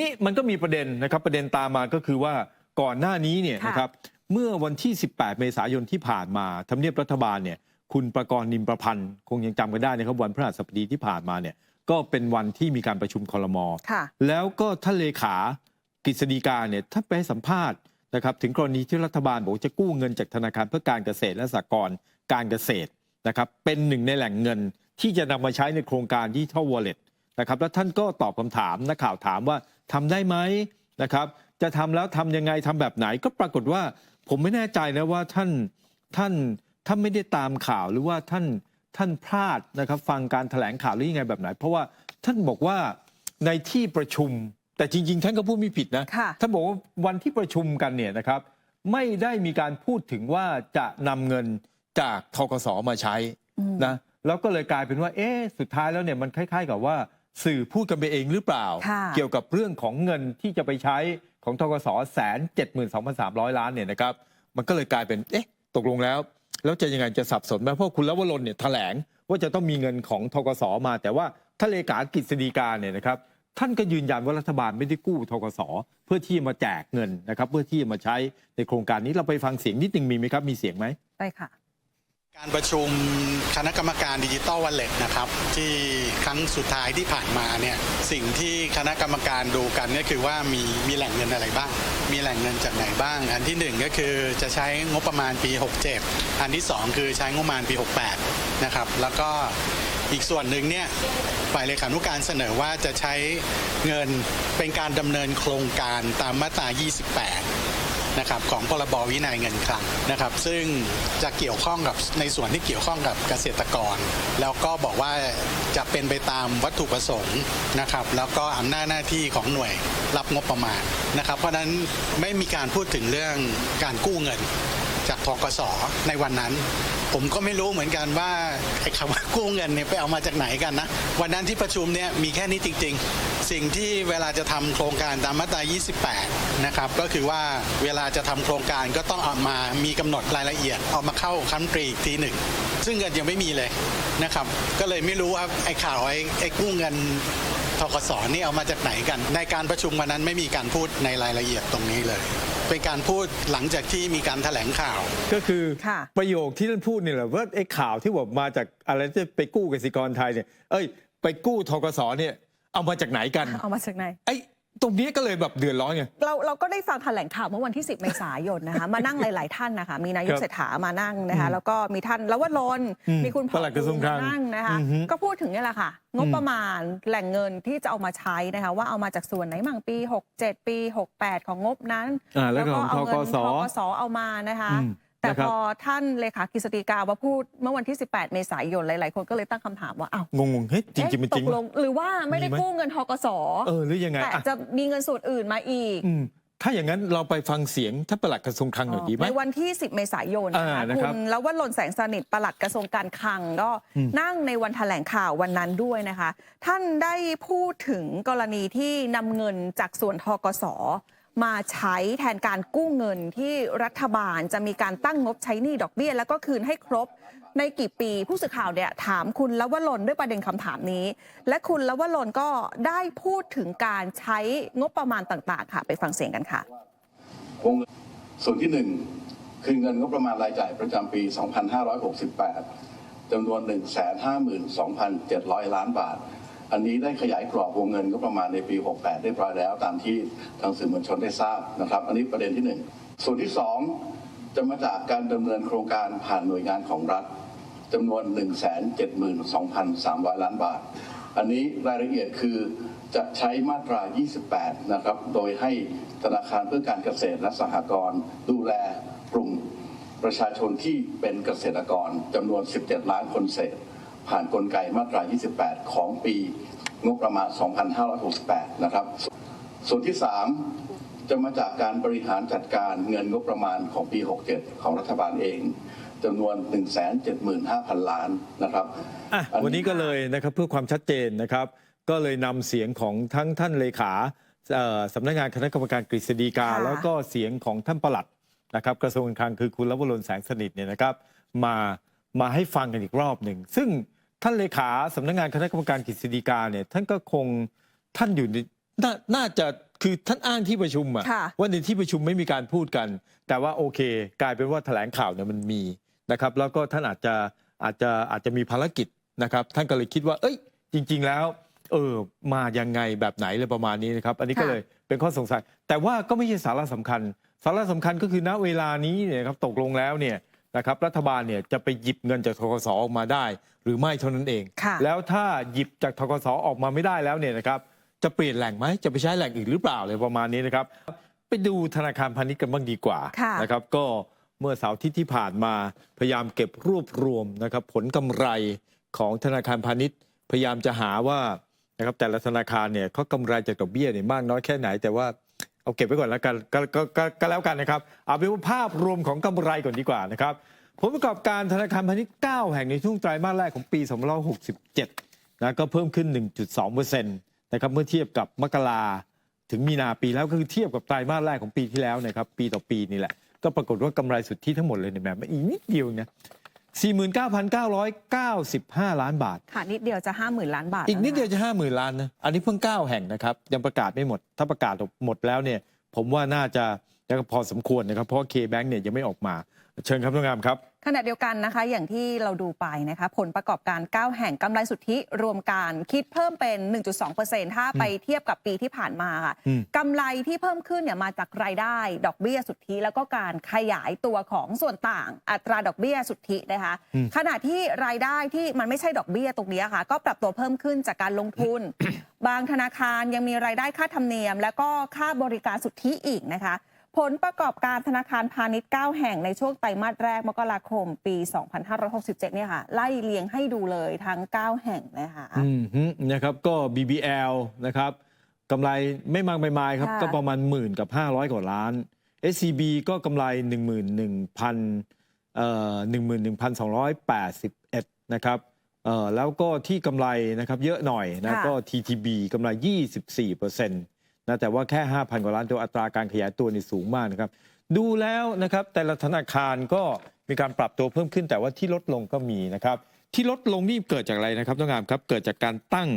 นี้มันก็มีประเด็นนะครับประเด็นตามมาก็คือว่าก่อนหน้านี้เนี่ยนะครับเมื่อวันที่ 18 เมษายนที่ผ่านมาทำเนียบรัฐบาลเนี่ยคุณประกรณ์ นิมประพันธ์คงยังจำกันได้นะครับวันพฤหัสบดีที่ผ่านมาเนี่ยก็เป็นวันที่มีการประชุมครม.แล้วก็ท่านเลขากฤษฎีกาเนี่ยท่านไปให้สัมภาษณ์นะครับถึงกรณีที่รัฐบาลบอกจะกู้เงินจากธนาคารเพื่อการเกษตรและสหกรณ์การเกษตรนะครับเป็นหนึ่งในแหล่งเงินที่จะนำมาใช้ในโครงการ Digital Wallet นะครับแล้วท่านก็ตอบคำถามนักข่าวถามว่าทำได้ไหมนะครับจะทำแล้วทำยังไงทำแบบไหนก็ปรากฏว่าผมไม่แน่ใจนะว่าท่านไม่ได้ตามข่าวหรือว่าท่านพลาดนะครับฟังการแถลงข่าวหรือยังไงแบบไหนเพราะว่าท่านบอกว่าในที่ประชุมแต่จริงๆท่านก็พูดไม่ผิดนะท่านบอกว่าวันที่ประชุมกันเนี่ยนะครับไม่ได้มีการพูดถึงว่าจะนำเงินจากธกส.มาใช้นะแล้วก็เลยกลายเป็นว่าสุดท้ายแล้วเนี่ยมันคล้ายๆกับว่าสื่อพูดกันไปเองหรือเปล่าเกี่ยวกับเรื่องของเงินที่จะไปใช้ของธกส. 172,300 ล้านเนี่ยนะครับมันก็เลยกลายเป็นตกลงแล้วจะยังไงจะสับสนไหมเพราะคุณลวรนเนี่ยแถลงว่าจะต้องมีเงินของธกส.มาแต่ว่าท่านเลขากฤษฎีกาเนี่ยนะครับท่านก็ยืนยันว่ารัฐบาลไม่ได้กู้ธกส.เพื่อที่มาแจกเงินนะครับเพื่อที่มาใช้ในโครงการนี้เราไปฟังเสียงนิดนึงมีไหมครับมีเสียงไหมได้ค่ะการประชุมคณะกรรมการดิจิตอลวอลเล็ตนะครับที่ครั้งสุดท้ายที่ผ่านมาเนี่ยสิ่งที่คณะกรรมการดูกันก็คือว่ามีแหล่งเงินอะไรบ้างมีแหล่งเงินจากไหนบ้างอันที่1ก็คือจะใช้งบประมาณปี67อันที่2คือใช้งบประมาณปี68นะครับแล้วก็อีกส่วนหนึ่งเนี่ยฝ่ายเลขานุการเสนอว่าจะใช้เงินเป็นการดำเนินโครงการตามมาตรา28นะครับของพรบวินัยเงินคลังนะครับซึ่งจะเกี่ยวข้องกับในส่วนที่เกี่ยวข้องกับเกษตรกรแล้วก็บอกว่าจะเป็นไปตามวัตถุประสงค์นะครับแล้วก็อำนาจหน้าที่ของหน่วยรับงบประมาณนะครับเพราะฉะนั้นไม่มีการพูดถึงเรื่องการกู้เงินจากธกส.ในวันนั้นผมก็ไม่รู้เหมือนกันว่าไอ้คำว่ากู้เงินเนี่ยไปเอามาจากไหนกันนะวันนั้นที่ประชุมเนี่ยมีแค่นี้จริงๆสิ่งที่เวลาจะทำโครงการตามมาตรา28นะครับก็คือว่าเวลาจะทำโครงการก็ต้องเอามามีกำหนดรายละเอียดเอามาเข้าคันตรีอีกทีหนึ่งซึ่งเงินยังไม่มีเลยนะครับก็เลยไม่รู้ว่าไอ้ข่าวไอ้กู้เงินธกส.นี่เอามาจากไหนกันในการประชุมวันนั้นไม่มีการพูดในรายละเอียดตรงนี้เลยเป็นการพูดหลังจากที่มีการแถลงข่าวก็คือประโยคที่ท่านพูดนี่แหละว่าไอ้ข่าวที่บอกมาจากอะไรที่ไปกู้กสิกรไทยเนี่ยไปกู้ธกส.เนี่ยเอามาจากไหนกันเอามาจากไหนตรงนี้ก็เลยแบบเดือดร้อนไงเราก็ได้ฟังแถลงข่าวเมื่อวันที่10 เมษายนนะคะมานั่งหลายๆท่านนะคะมีนายกเศรษฐามานั่งนะคะแล้วก็มีท่านลวรนมีคุณปลัดกระทรวงคลังนั่งนะคะก็พูดถึงนี่แหละค่ะงบประมาณแหล่งเงินที่จะเอามาใช้นะคะว่าเอามาจากส่วนไหนมั่งปี67ปี68ของงบนั้นแล้วก็เอาเงินธกส.เอามานะคะแต่พอท่านเลขากฤษฎีกามาพูดเมื่อวันที่18 เมษายนหลายๆคนก็เลยตั้งคำถามว่าอ้าวงงเฮ้ยจริงๆมันจริงหรือว่าไม่ได้กู้เงินธกส.หรือยังไงแต่จะมีเงินส่วนอื่นมาอีกถ้าอย่างนั้นเราไปฟังเสียงท่านปลัดกระทรวงคลังหน่อยดีไหมในวันที่10 เมษายนนะคะคุณลวรน แสงสนิทปลัดกระทรวงการคลังก็นั่งในวันแถลงข่าววันนั้นด้วยนะคะท่านได้พูดถึงกรณีที่นำเงินจากส่วนธกส.มาใช้แทนการกู้เงินที่รัฐบาลจะมีการตั้งงบใช้หนี้ดอกเบี้ยแล้วก็คืนให้ครบในกี่ปีผู้สื่อข่าวเนี่ยถามคุณลวรนด้วยประเด็นคำถามนี้และคุณลวรนก็ได้พูดถึงการใช้งบประมาณต่างๆค่ะไปฟังเสียงกันค่ะวงเงินส่วนที่1คือเงินงบประมาณรายจ่ายประจำปี 2568 จำนวน 152,700 ล้านบาทอันนี้ได้ขยายกรอบวงเงินงบประมาณในปี 68 เรียบร้อยแล้วตามที่ทางสื่อมวลชนได้ทราบนะครับอันนี้ประเด็นที่1ส่วนที่2จะมาจากการดำเนินโครงการผ่านหน่วยงานของรัฐจำนวน 172,300 ล้านบาทอันนี้รายละเอียดคือจะใช้มาตรา 28 นะครับโดยให้ธนาคารเพื่อการเกษตรและสหกรณ์ดูแลกลุ่มประชาชนที่เป็นเกษตรกรจำนวน 17 ล้านคนเศษผ่านกลไกมาตรา 28 ของปีงบประมาณ 2568 นะครับส่วนที่3จะมาจากการบริหารจัดการเงินงบประมาณของปี 67 ของรัฐบาลเองจำนวน 175,000 ล้านนะครับวันนี้ก็เลยนะครับเพื่อความชัดเจนนะครับก็เลยนำเสียงของทั้งท่านเลขาสำนักงานคณะกรรมการกฤษฎีกาแล้วก็เสียงของท่านปลัดนะครับกระทรวงการคลังคือคุณลวรน แสงสนิทเนี่ยนะครับมาให้ฟังกันอีกรอบหนึ่งซึ่งท่านเลขาสำนักงานคณะกรรมการกฤษฎีกาเนี่ยท่านก็คงท่านอยู่ในน่าจะ คือท่านอ้างที่ประชุมอะ ค่ะ ว่าในที่ประชุมไม่มีการพูดกัน แต่ว่าโอเค กลายเป็นว่าแถลงข่าวเนี่ยมันมีนะครับแล้วก็ท่านอาจจะมีภารกิจนะครับท่านก็เลยคิดว่าเอ้ยจริง ๆ แล้วมายังไงแบบไหนเลยประมาณนี้นะครับอันนี้ก็เลยเป็นข้อสงสัย แต่ว่าก็ไม่ใช่สาระสำคัญสาระสำคัญก็คือณเวลานี้เนี่ยครับตกลงแล้วเนี่ยนะครับรัฐบาลเนี่ยจะไปหยิบเงินจากธกสออกมาได้ หรือไม่เท่านั้นเอง ค่ะ แล้วถ้าหยิบจากธกสออกมาไม่ได้แล้วเนี่ยนะครับจะเปลี่ยนแหล่งไหมจะไปใช้แหล่งอื่นหรือเปล่าเลยประมาณนี้นะครับไปดูธนาคารพาณิชย์กันบ้างดีกว่า ค่ะ นะครับก็เมื่อเสาร์อาทิตย์ที่ผ่านมาพยายามเก็บรวบรวมนะครับผลกำไรของธนาคารพาณิชย์พยายามจะหาว่านะครับแต่ละธนาคารเนี่ยเขากำไรจากดอกเบี้ยเนี่ยมากน้อยแค่ไหนแต่ว่าเอาเก็บไว้ก่อนแล้วกันก็แล้วกันนะครับเอาเป็นว่าภาพรวมของกำไรก่อนดีกว่านะครับผลประกอบการธนาคารพาณิชย์9แห่งในช่วงไตรมาสแรกของปี2567นะก็เพิ่มขึ้น 1.2% นะครับเมื่อเทียบกับมกราถึงมีนาปีแล้วก็คือเทียบกับไตรมาสแรกของปีที่แล้วนะครับปีต่อปีนี่แหละก็ปรากฏว่ากำไรสุทธิทั้งหมดเลยในแบบอีกนิดเดียวนะ 49,995 ล้านบาท ค่ะนิดเดียวจะ 50,000 ล้านบาท อีกนิดเดียว แล้ จะ 50,000 ล้านนะอันนี้เพิ่ง9แห่งนะครับยังประกาศไม่หมดถ้าประกาศหมดแล้วเนี่ยผมว่าน่าจะพอสมควรนะครับเพราะ K-Bank เนี่ยยังไม่ออกมาเชิญครับน้องงามครับ ขณะเดียวกันนะคะอย่างที่เราดูไปนะคะผลประกอบการ 9 แห่งกำไรสุทธิรวมการคิดเพิ่มเป็น 1.2% ถ้าไปเทียบกับปีที่ผ่านมาค่ะกำไรที่เพิ่มขึ้นเนี่ยมาจากรายได้ดอกเบี้ยสุทธิแล้วก็การขยายตัวของส่วนต่างอัตราดอกเบี้ยสุทธินะคะขณะที่รายได้ที่มันไม่ใช่ดอกเบี้ยตรงนี้ค่ะก็ปรับตัวเพิ่มขึ้นจากการลงทุน บางธนาคารยังมีรายได้ค่าธรรมเนียม และก็ค่าบริการสุทธิอีกนะคะผลประกอบการธนาคารพาณิชย์ 9 แห่งในช่วงไตรมาสแรกมกราคมปี 2567 เนี่ยค่ะไล่เรียงให้ดูเลยทั้ง 9 แห่งนะคะนะครับก็ BBL นะครับกำไรไม่มากไม่มายครับก็ประมาณ10,000 กับ 500 กว่าล้าน SCB ก็กำไร 11,281 นะครับแล้วก็ที่กำไรนะครับเยอะหน่อยนะก็ TTB กำไร 24%นะแต่ว่าแค่ 5,000 กว่าล้านตัวอัตราการขยายตัวนี่สูงมากนะครับดูแล้วนะครับแต่ละธนาคารก็มีการปรับตัวเพิ่มขึ้นแต่ว่าที่ลดลงก็มีนะครับที่ลดลงนี่เกิดจากอะไรนะครับน้องงามครับเกิดจากการตั้ง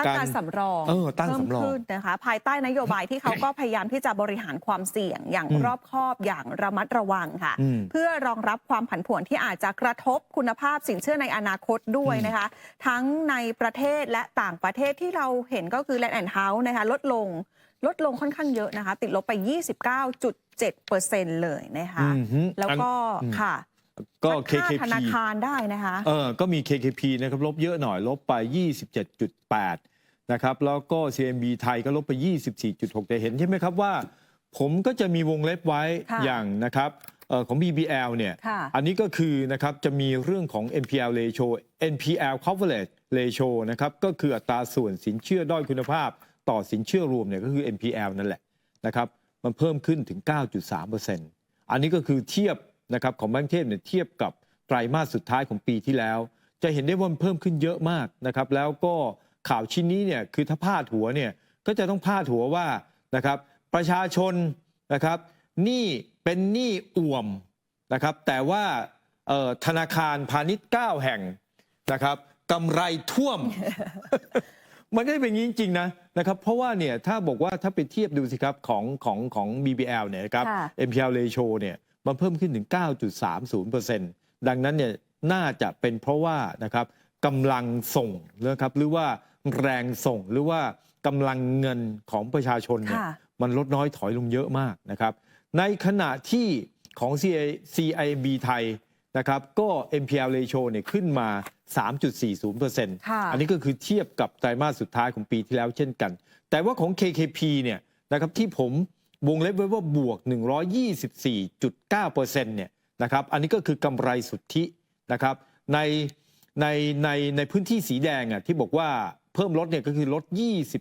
การสำรอง ตั้งสำรอง เพิ่มขึ้นนะคะภายใต้นโยบายที่เขาก็พยายามที่จะบริหารความเสี่ยงอย่างรอบคอบอย่างระมัดระวังค่ะเพื่อรองรับความผันผวนที่อาจจะกระทบคุณภาพสินเชื่อในอนาคตด้วยนะคะทั้งในประเทศและต่างประเทศที่เราเห็นก็คือ Land and House นะคะลดลงค่อนข้างเยอะนะคะติดลบไป 29.7% เลยนะคะแล้วก็ค่ะก็ KKP ธนาคารได้นะคะก็มี KKP นะครับลบเยอะหน่อยลบไป 27.8 นะครับแล้วก็ CMB ไทยก็ลบไป 24.6 แต่เห็นใช่ไหมครับว่าผมก็จะมีวงเล็บไว้อย่างนะครับของ BBL เนี่ยอันนี้ก็คือนะครับจะมีเรื่องของ NPL ratio NPL coverage ratio นะครับก็คืออัตราส่วนสินเชื่อด้อยคุณภาพต่อสินเชื่อรวมเนี่ยก็คือ NPL นั่นแหละนะครับมันเพิ่มขึ้นถึง 9.3% อันนี้ก็คือเทียบนะครับของแบงก์เทพเนี่ยเทียบกับไตรมาสสุดท้ายของปีที่แล้วจะเห็นได้ว่ามันเพิ่มขึ้นเยอะมากนะครับแล้วก็ข่าวชิ้นนี้เนี่ยคือถ้าพาดหัวเนี่ยก็จะต้องพาดหัวว่านะครับประชาชนนะครับหนี้เป็นหนี้อ่วมนะครับแต่ว่าธนาคารพาณิชย์9แห่งนะครับกำไรท่วม มันก็เป็นอย่างนี้จริงๆนะครับเพราะว่าเนี่ยถ้าบอกว่าถ้าไปเทียบดูสิครับของ BBL เนี่ยนะครับ NPL ratio เนี่ยมันเพิ่มขึ้นถึง 9.30% ดังนั้นเนี่ยน่าจะเป็นเพราะว่านะครับกำลังส่งนะครับหรือว่าแรงส่งหรือว่ากำลังเงินของประชาชนเนี่ยมันลดน้อยถอยลงเยอะมากนะครับในขณะที่ของ CIMB ไทยนะครับก็ NPL ratio เนี่ยขึ้นมา 3.40% อันนี้ก็คือเทียบกับไตรมาสสุดท้ายของปีที่แล้วเช่นกันแต่ว่าของ KKP เนี่ยนะครับที่ผมวงเล็บไว้ว่าบวก 124.9% เนี่ยนะครับอันนี้ก็คือกำไรสุทธินะครับในพื้นที่สีแดงอ่ะที่บอกว่าเพิ่มลดเนี่ยก็คือลด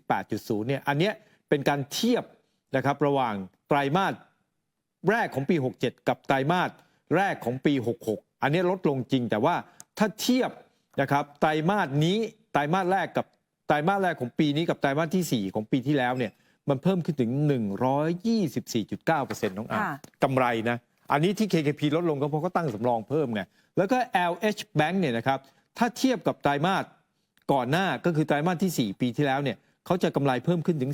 28.0 เนี่ยอันเนี้ยเป็นการเทียบนะครับระหว่างไตรมาสแรกของปี 67 กับไตรมาสแรกของปี 66 อันนี้ลดลงจริงแต่ว่าถ้าเทียบนะครับไตรมาสนี้ไตรมาสแรกกับไตรมาสแรกของปีนี้กับไตรมาสที่ 4 ของปีที่แล้วเนี่ยมันเพิ่มขึ้นถึง 124.9% น้องกำไรนะอันนี้ที่ KKP ลดลงก็เพราะเขาตั้งสำรองเพิ่มไงแล้วก็ LH Bank เนี่ยนะครับถ้าเทียบกับไตรมาสก่อนหน้าก็คือไตรมาสที่ 4 ปีที่แล้วเนี่ย เขาจะกำไรเพิ่มขึ้นถึง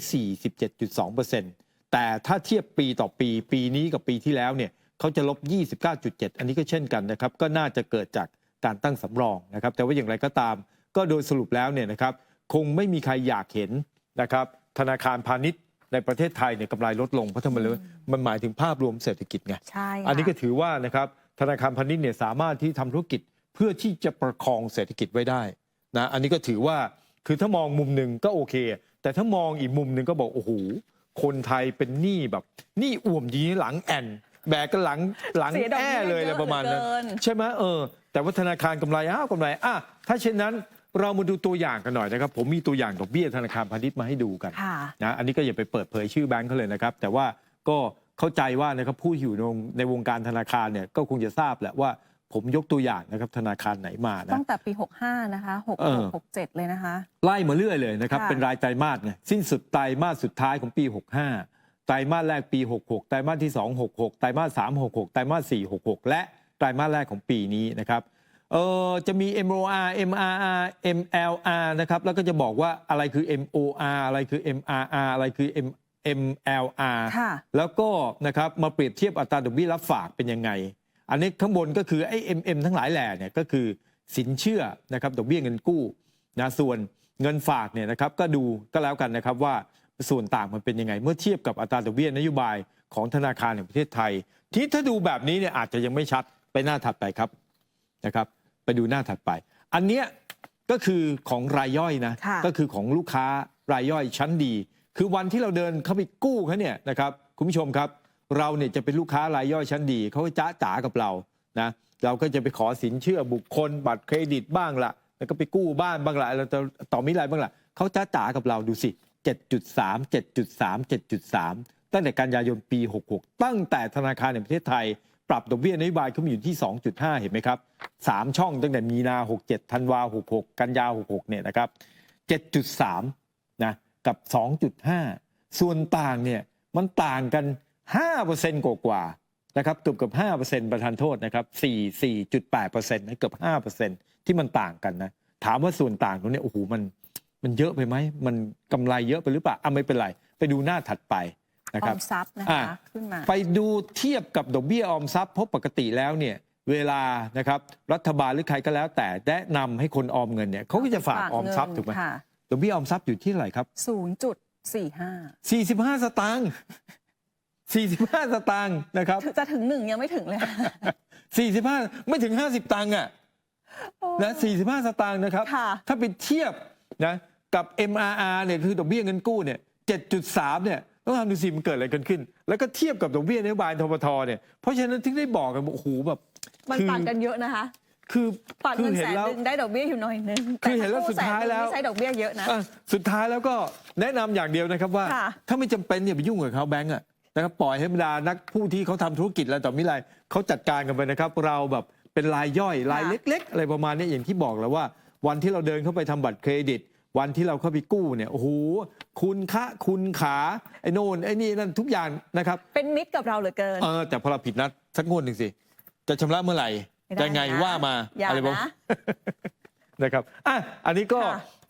47.2%แต่ถ้าเทียบปีต่อปีปีนี้กับปีที่แล้วเนี่ยเขาจะลบ 29.7 อันนี้ก็เช่นกันนะครับก็น่าจะเกิดจากการตั้งสำรองนะครับแต่ว่าอย่างไรก็ตามก็โดยสรุปแล้วเนี่ยนะครับคงไม่มีใครอยากเห็นนะครับธนาคารพาณิชย์ในประเทศไทยเนี่ยกำไรลดลงเพราะทำไมเลยมันหมายถึงภาพรวมเศรษฐกิจไง ใช่ อันนี้ก็ถือว่านะครับธนาคารพาณิชย์เนี่ยสามารถที่ทำธุรกิจเพื่อที่จะประคองเศรษฐกิจไว้ได้นะอันนี้ก็ถือว่าคือถ้ามองมุมหนึ่งก็โอเคแต่ถ้ามองอีกมุมหนึ่งก็บอกโอ้โหคนไทยเป็นหนี้แบบหนี้อ่วมยีหลังแอนแบกกันหลังแอ้เลยอะไรประมาณนั้นใช่ไหมแต่ว่าธนาคารกำไรกำไรถ้าเช่นนั้นเรามาดูตัวอย่างกันหน่อยนะครับผมมีตัวอย่างดอกเบี้ยธนาคารพาณิชย์มาให้ดูกันนะอันนี้ก็อย่าไปเปิดเผยชื่อแบงค์เขาเลยนะครับแต่ว่าก็เข้าใจว่านะครับผู้อยู่ในวงการธนาคารเนี่ยก็คงจะทราบแหละว่าผมยกตัวอย่างนะครับธนาคารไหนมานะตั้งแต่ปี65นะคะ66 67เลยนะคะไล่มาเรื่อยเลยนะครับเป็นรายไตรมาสไงสิ้นสุดไตรมาสสุดท้ายของปี65ไตรมาสแรกปี66ไตรมาสที่2 66ไตรมาส3 66ไตรมาส4 66และไตรมาสแรกของปีนี้นะครับจะมี MOR MRR MLR นะครับแล้วก็จะบอกว่าอะไรคือ MOR อะไรคือ MRR อะไรคือ MLR แล้วก็นะครับมาเปรียบเทียบอัตราดอกเบี้ยรับฝากเป็นยังไงอันนี้ข้างบนก็คือไอ้ MM ทั้งหลายแหล่เนี่ยก็คือสินเชื่อนะครับดอกเบี้ยเงินกู้นะส่วนเงินฝากเนี่ยนะครับก็ดูก็แล้วกันนะครับว่าส่วนต่างมันเป็นยังไงเมื่อเทียบกับอัตราดอกเบี้ยนโยบายของธนาคารแห่งประเทศไทยที่ถ้าดูแบบนี้เนี่ยอาจจะยังไม่ชัดไปหน้าถัดไปครับนะครับไปดูหน้าถัดไปอันเนี้ยก็คือของรายย่อยนะก็คือของลูกค้ารายย่อยชั้นดีคือวันที่เราเดินเข้าไปกู้เขาเนี่ยนะครับคุณผู้ชมครับเราเนี่ยจะเป็นลูกค้ารายย่อยชั้นดีเขาก็จ้าจ๋ากับเรานะเราก็จะไปขอสินเชื่อบุคคลบัตรเครดิตบ้างละแล้วก็ไปกู้บ้านบ้างละเราจะต่อมิไรบ้างละเขาจ้าจ๋ากับเราดูสิ 7.3 7.3 7.3 ตั้งแต่กันยายนปี66ตั้งแต่ธนาคารแห่งประเทศไทยปรับดอกเบี้ยนโยบายขึ้นมาอยู่ที่ 2.5 เห็นไหมครับ3ช่องตั้งแต่มีนา67ธันวา66กันยา66เนี่ยนะครับ 7.3 นะกับ 2.5 ส่วนต่างเนี่ยมันต่างกัน 5% กว่าๆนะครับเกือบ 5% ประธานโทษนะครับ 4.8% นะเกือบ 5% ที่มันต่างกันนะถามว่าส่วนต่างตรงนี้โอ้โหมันเยอะไปไหมมันกำไรเยอะไปหรือเปล่าไม่เป็นไรไปดูหน้าถัดไปนะครับออมทรัพย์นะคะขึ้นมาไปดูเทียบกับดอกเบี้ยออมทรัพย์เพราะปกติแล้วเนี่ยเวลานะครับรัฐบาลหรือใครก็แล้วแต่แนะนำให้คนออมเงินเนี่ยเขาก็จะฝากออมทรัพย์ถูกไหมดอกเบี้ยออมทรัพย์อยู่ที่เท่าไหร่ครับ 0.45 สตางค์45 สตางค์นะครับจะถึง1ยังไม่ถึงเลย45ไม่ถึง50ตังค์อ่ะนะ45 สตางค์นะครับถ้าไปเทียบนะกับ MRR เนี่ยคือดอกเบี้ยเงินกู้เนี่ย 7.3 เนี่ยต้องทำดูสิมันเกิดอะไรกันขึ้นแล้วก็เทียบกับดอกเบี้ยนโยบายธปทเนี่ยเพราะฉะนั้นถึงได้บอกกันโอ้โหแบบมันต่างกันเยอะนะคะคือฝากเงิน100,000ได้ดอกเบี้ยอยู่หน่อยนึงคือเห็นแล้วสุดท้ายแล้วไม่ใช่ดอกเบี้ยเยอะนะสุดท้ายแล้วก็แนะนำอย่างเดียวนะครับว่าถ้าไม่จำเป็นอย่าไปยุ่งกับเขาแบงก์อ่ะนะครับปล่อยให้บรรดานักผู้ที่เขาทำธุรกิจแล้วต่อมิไรเขาจัดการกันไปนะครับเราแบบเป็นรายย่อยรายเล็กๆอะไรประมาณนี้อย่างที่บอกแล้วว่าวันที่เราเดินเข้าไปทำบัตรเครดิตวันที่เราเข้าไปกู้เนี่ยโอ้โหคุณขาไอ้โน่นไอ้นี่นั่นทุกอย่างนะครับเป็นมิตรกับเราเหลือเกินแต่พอเราผิดนัดสักงวดหนึ่งสิจะชำระเมื่อไหร่ยังไงว่ามาอะไรบ้างนะครับอันนี้ก็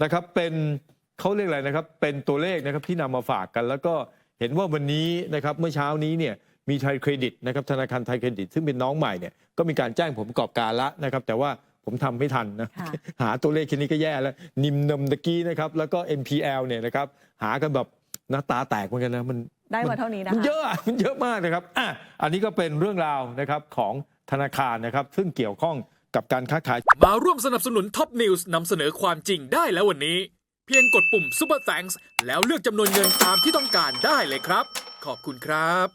นะครับเป็นเขาเรียกอะไรนะครับเป็นตัวเลขนะครับที่นำมาฝากกันแล้วก็เห็นว่าวันนี้นะครับเมื่อเช้านี้เนี่ยมีไทยเครดิตนะครับธนาคารไทยเครดิตซึ่งเป็นน้องใหม่เนี่ยก็มีการแจ้งผลประกอบการละนะครับแต่ว่าผมทำไม่ทันนะหาตัวเลขแค่นี้ก็แย่แล้วนิมนมตะกี้นะครับแล้วก็ NPL เนี่ยนะครับหากันแบบหน้าตาแตกเหมือนกันนะมันได้มาเท่านี้นะมันเยอะมากนะครับอันนี้ก็เป็นเรื่องราวนะครับของธนาคารนะครับซึ่งเกี่ยวข้องกับการค้าขายมาร่วมสนับสนุนท็อปนิวส์นำเสนอความจริงได้แล้ววันนี้เพียงกดปุ่ม Super Thanks แล้วเลือกจำนวนเงินตามที่ต้องการได้เลยครับขอบคุณครับ